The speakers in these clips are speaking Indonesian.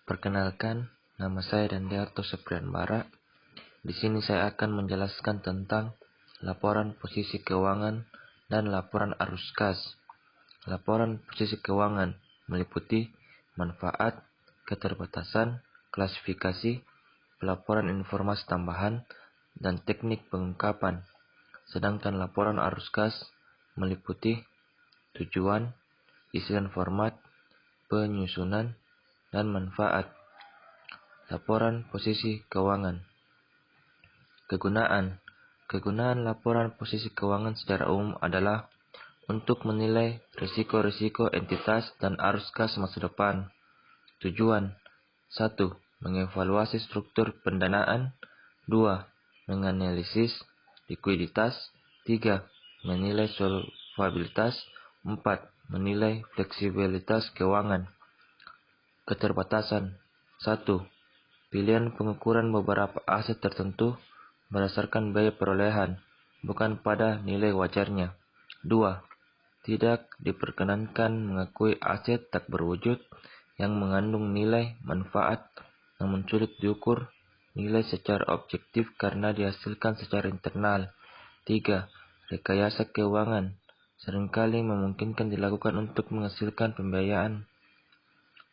Perkenalkan, nama saya Dandiarto Seprian Bara. Di sini saya akan menjelaskan tentang laporan posisi keuangan dan laporan arus kas. Laporan posisi keuangan meliputi manfaat, keterbatasan, klasifikasi, pelaporan informasi tambahan, dan teknik pengungkapan. Sedangkan laporan arus kas meliputi tujuan, isian format, penyusunan, dan manfaat. Laporan posisi keuangan. Kegunaan laporan posisi keuangan secara umum adalah untuk menilai risiko-risiko entitas dan arus kas masa depan. Tujuan: 1. Mengevaluasi struktur pendanaan. 2. Menganalisis likuiditas. 3. Menilai solvabilitas. 4. Menilai fleksibilitas keuangan. Keterbatasan. 1. Pilihan pengukuran beberapa aset tertentu berdasarkan biaya perolehan, bukan pada nilai wajarnya. 2. Tidak diperkenankan mengakui aset tak berwujud yang mengandung nilai manfaat namun sulit diukur nilai secara objektif karena dihasilkan secara internal. 3. Rekayasa keuangan seringkali memungkinkan dilakukan untuk menghasilkan pembiayaan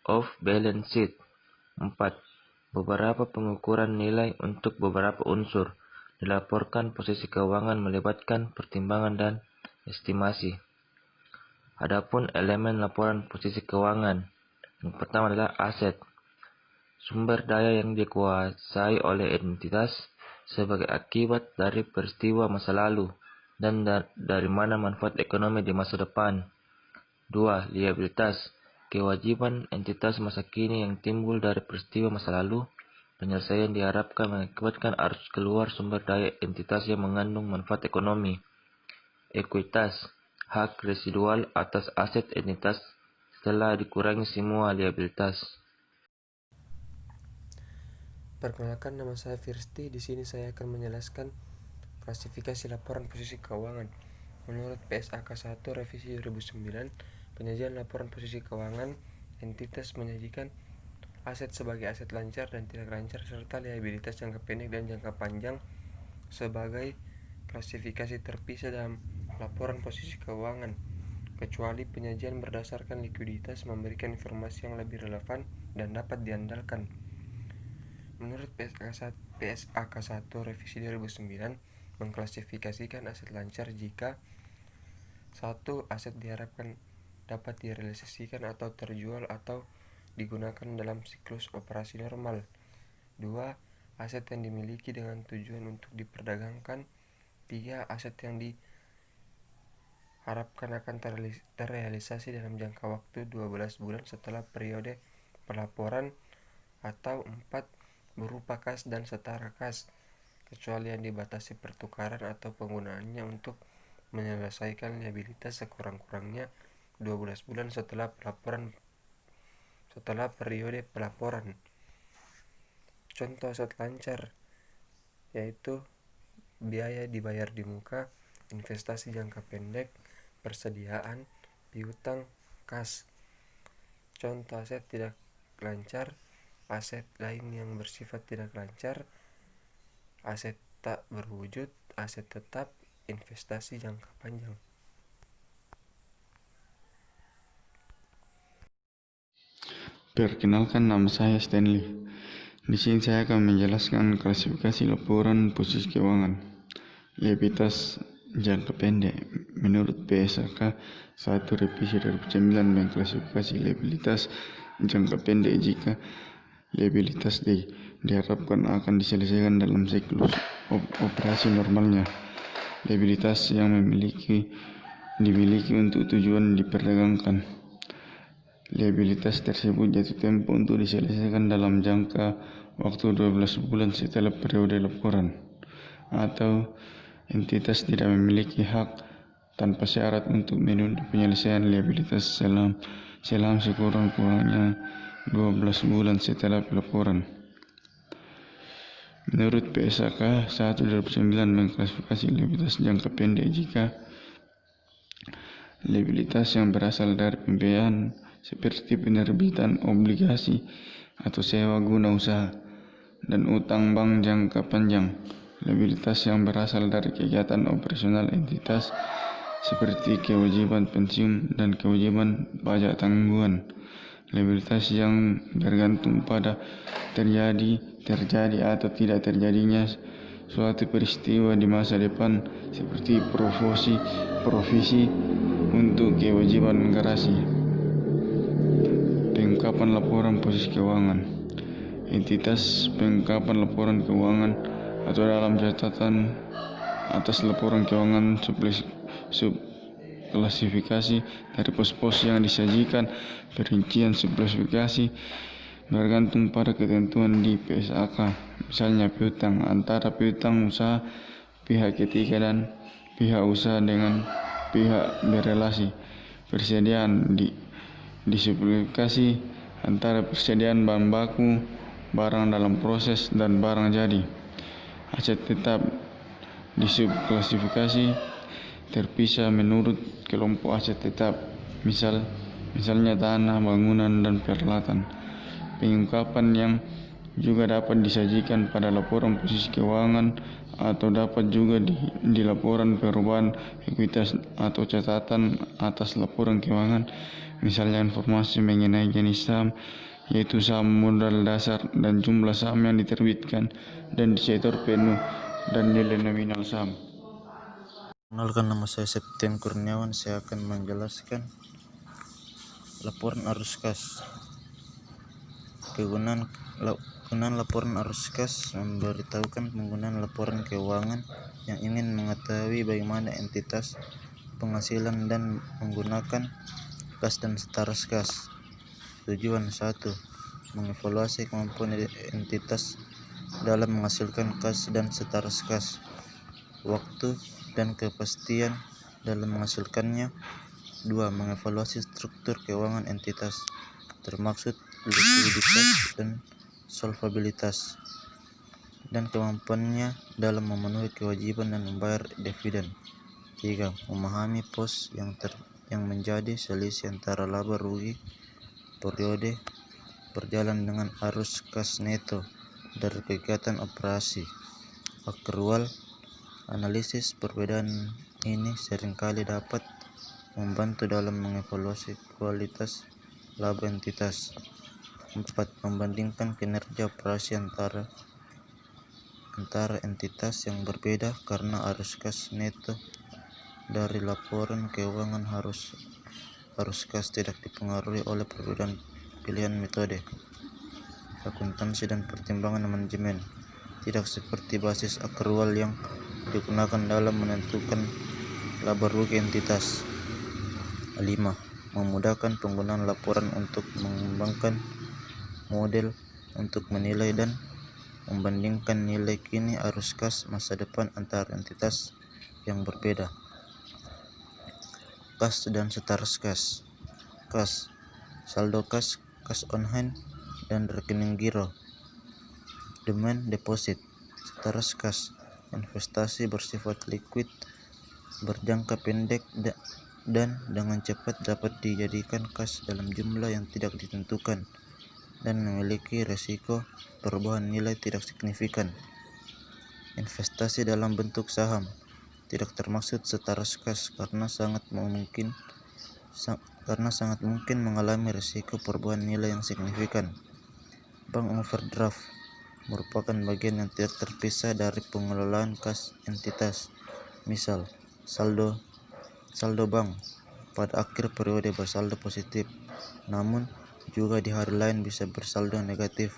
off balance sheet. 4. Beberapa pengukuran nilai untuk beberapa unsur dilaporkan posisi keuangan melibatkan pertimbangan dan estimasi. Adapun elemen laporan posisi keuangan, yang pertama adalah aset, sumber daya yang dikuasai oleh entitas sebagai akibat dari peristiwa masa lalu dan dari mana manfaat ekonomi di masa depan. 2. Liabilitas, kewajiban entitas masa kini yang timbul dari peristiwa masa lalu. Penyelesaian diharapkan mengakibatkan arus keluar sumber daya entitas yang mengandung manfaat ekonomi. Ekuitas, hak residual atas aset entitas setelah dikurangi semua liabilitas. Perkenalkan, nama saya Firsti. Di sini saya akan menjelaskan klasifikasi laporan posisi keuangan. Menurut PSAK 1 revisi 2009, penyajian laporan posisi keuangan entitas menyajikan aset sebagai aset lancar dan tidak lancar serta liabilitas jangka pendek dan jangka panjang sebagai klasifikasi terpisah dalam laporan posisi keuangan, kecuali penyajian berdasarkan likuiditas memberikan informasi yang lebih relevan dan dapat diandalkan. Menurut PSAK 1 revisi 2009 mengklasifikasikan aset lancar jika 1. Aset diharapkan dapat direalisasikan atau terjual atau digunakan dalam siklus operasi normal. 2. Aset yang dimiliki dengan tujuan untuk diperdagangkan. 3. Aset yang diharapkan akan terrealisasi dalam jangka waktu 12 bulan setelah periode pelaporan. Atau 4. Berupa kas dan setara kas, kecuali yang dibatasi pertukaran atau penggunaannya untuk menyelesaikan liabilitas sekurang-kurangnya 12 bulan setelah periode pelaporan. Contoh aset lancar yaitu biaya dibayar di muka, investasi jangka pendek, persediaan, piutang, kas. Contoh aset tidak lancar, aset lain yang bersifat tidak lancar, aset tak berwujud, aset tetap, investasi jangka panjang. Perkenalkan, nama saya Stanley. Di sini saya akan menjelaskan klasifikasi laporan posisi keuangan. Liabilitas jangka pendek. Menurut PSAK 1 revisi 2009 mengklasifikasi liabilitas jangka pendek jika liabilitas diharapkan akan diselesaikan dalam siklus operasi normalnya. Liabilitas yang dimiliki untuk tujuan diperdagangkan. Liabilitas tersebut jatuh tempo untuk diselesaikan dalam jangka waktu 12 bulan setelah periode laporan. Atau entitas tidak memiliki hak tanpa syarat untuk menunda penyelesaian liabilitas selama sekurang-kurangnya 12 bulan setelah pelaporan. Menurut PSAK 1 2009 mengklasifikasi liabilitas jangka pendek jika liabilitas yang berasal dari pembiayaan seperti penerbitan obligasi, atau sewa guna usaha, dan utang bank jangka panjang. Liabilitas yang berasal dari kegiatan operasional entitas seperti kewajiban pensiun dan kewajiban pajak tanggungan. Liabilitas yang bergantung pada terjadi atau tidak terjadinya suatu peristiwa di masa depan, seperti provisi untuk kewajiban garasi. Pengungkapan laporan posisi keuangan. Entitas pengungkapan laporan keuangan atau dalam catatan atas laporan keuangan subklasifikasi dari pos-pos yang disajikan. Perincian subklasifikasi bergantung pada ketentuan di PSAK, misalnya piutang antara piutang usaha pihak ketiga dan pihak usaha dengan pihak berelasi. Persediaan di subklasifikasi antara persediaan bahan baku, barang dalam proses, dan barang jadi. Aset tetap di subklasifikasi terpisah menurut kelompok aset tetap, misalnya tanah, bangunan, dan peralatan. Pengungkapan yang juga dapat disajikan pada laporan posisi keuangan atau dapat juga di laporan perubahan ekuitas atau catatan atas laporan keuangan, misalnya informasi mengenai jenis saham, yaitu saham modal dasar dan jumlah saham yang diterbitkan dan dicetor penuh dan nilai nominal saham. Perkenalkan, nama saya Septian Kurniawan. Saya akan menjelaskan laporan arus kas. Kegunaan laporan arus kas memberitahukan penggunaan laporan keuangan yang ingin mengetahui bagaimana entitas penghasilan dan menggunakan kas dan setaras kas. Tujuan: 1. Mengevaluasi kemampuan entitas dalam menghasilkan kas dan setaras kas, waktu dan kepastian dalam menghasilkannya. 2. Mengevaluasi struktur keuangan entitas, termaksud likuiditas dan solvabilitas, dan kemampuannya dalam memenuhi kewajiban dan membayar dividen. 3. Memahami pos yang menjadi selisih antara laba rugi periode berjalan dengan arus kas neto dari kegiatan operasi. Akrual analisis. Perbedaan ini seringkali dapat membantu dalam mengevaluasi kualitas laba entitas. 4. Membandingkan kinerja operasi antara entitas yang berbeda karena arus kas neto dari laporan keuangan arus kas tidak dipengaruhi oleh perbedaan pilihan metode, akuntansi, dan pertimbangan manajemen, tidak seperti basis akrual yang digunakan dalam menentukan laba rugi entitas. 5. Memudahkan penggunaan laporan untuk mengembangkan model untuk menilai dan membandingkan nilai kini arus kas masa depan antara entitas yang berbeda. Kas dan setaras kas. Kas: saldo kas, kas on hand, dan rekening giro, demand deposit. Setaras kas: investasi bersifat liquid, berjangka pendek, dan dengan cepat dapat dijadikan kas dalam jumlah yang tidak ditentukan dan memiliki risiko perubahan nilai tidak signifikan. Investasi dalam bentuk saham tidak termaksud setaras kas karena sangat mungkin mengalami risiko perubahan nilai yang signifikan. Bank overdraft merupakan bagian yang tidak terpisah dari pengelolaan kas entitas. Misal, saldo bank pada akhir periode bersaldo positif, namun juga di hari lain bisa bersaldo negatif.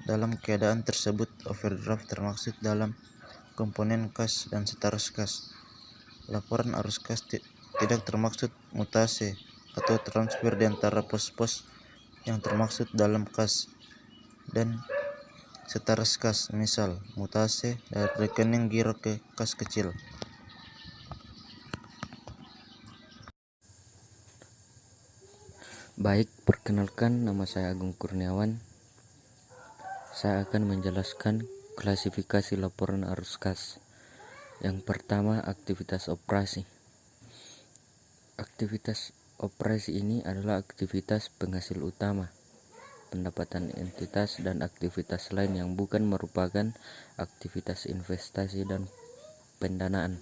Dalam keadaan tersebut, overdraft termaksud dalam komponen kas dan setaras kas. Laporan arus kas tidak termaksud mutasi atau transfer di antara pos-pos yang termaksud dalam kas dan setaras kas, misal mutasi dari rekening giro ke kas kecil. Baik, perkenalkan, nama saya Agung Kurniawan. Saya akan menjelaskan klasifikasi laporan arus kas. Yang pertama, aktivitas operasi. Aktivitas operasi ini adalah aktivitas penghasil utama. pendapatan entitas dan aktivitas lain yang bukan merupakan aktivitas investasi dan pendanaan.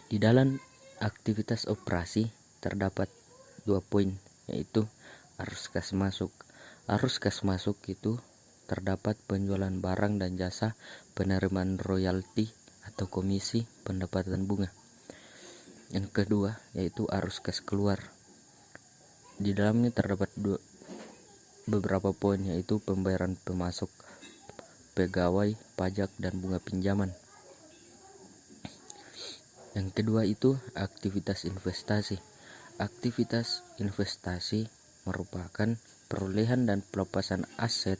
Di dalam aktivitas operasi terdapat 2 poin, yaitu arus kas masuk. Arus kas masuk itu terdapat penjualan barang dan jasa, penerimaan royalti atau komisi, pendapatan bunga. Yang kedua yaitu arus kas keluar. Di dalamnya terdapat beberapa poin, yaitu pembayaran pemasok, pegawai, pajak, dan bunga pinjaman. Yang kedua itu aktivitas investasi. Aktivitas investasi merupakan perolehan dan pelepasan aset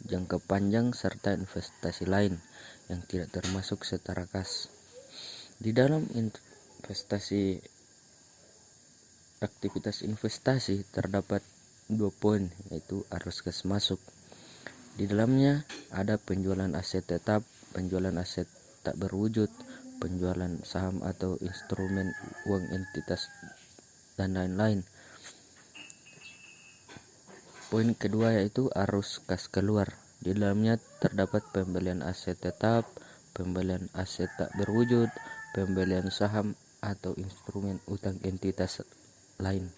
jangka panjang serta investasi lain yang tidak termasuk setara kas. Di dalam aktivitas investasi terdapat 2 poin, yaitu arus kas masuk. Di dalamnya ada penjualan aset tetap, penjualan aset tak berwujud, penjualan saham atau instrumen uang entitas, dan lain-lain. Poin kedua yaitu arus kas keluar. Di dalamnya terdapat pembelian aset tetap, pembelian aset tak berwujud, pembelian saham atau instrumen utang entitas lain.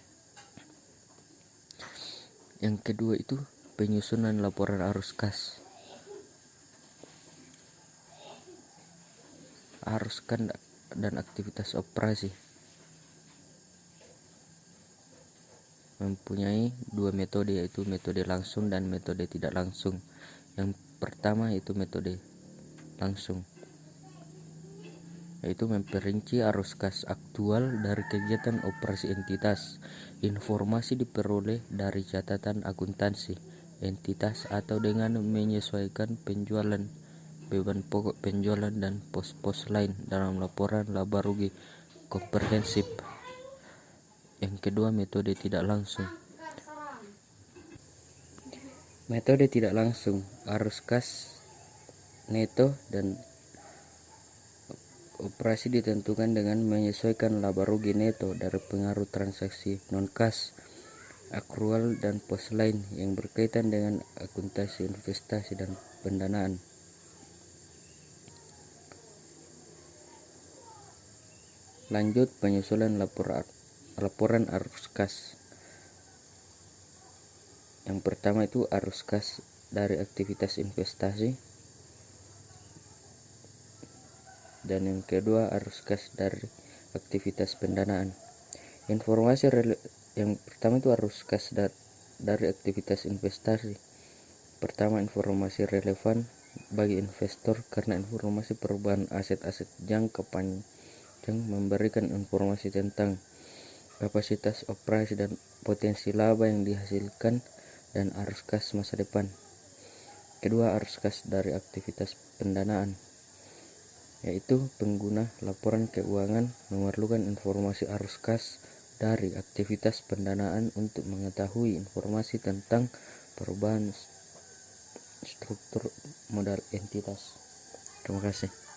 Yang kedua itu penyusunan laporan arus kas. Arus kas dan aktivitas operasi mempunyai 2 metode, yaitu metode langsung dan metode tidak langsung. Yang pertama itu metode langsung, yaitu memperinci arus kas aktual dari kegiatan operasi entitas. Informasi diperoleh dari catatan akuntansi entitas atau dengan menyesuaikan penjualan, beban pokok penjualan, dan pos-pos lain dalam laporan laba rugi komprehensif. Yang kedua metode tidak langsung. Metode tidak langsung, arus kas neto dan operasi ditentukan dengan menyesuaikan laba rugi neto dari pengaruh transaksi non kas, akrual, dan pos lain yang berkaitan dengan akuntansi investasi dan pendanaan. Lanjut penyusunan laporan arus kas. Yang pertama itu arus kas dari aktivitas investasi, dan yang kedua arus kas dari aktivitas pendanaan. Informasi yang pertama itu arus kas dari aktivitas investasi. Pertama, informasi relevan bagi investor karena informasi perubahan aset-aset jangka panjang memberikan informasi tentang kapasitas operasi dan potensi laba yang dihasilkan dan arus kas masa depan. Kedua, arus kas dari aktivitas pendanaan, yaitu pengguna laporan keuangan memerlukan informasi arus kas dari aktivitas pendanaan untuk mengetahui informasi tentang perubahan struktur modal entitas. Terima kasih.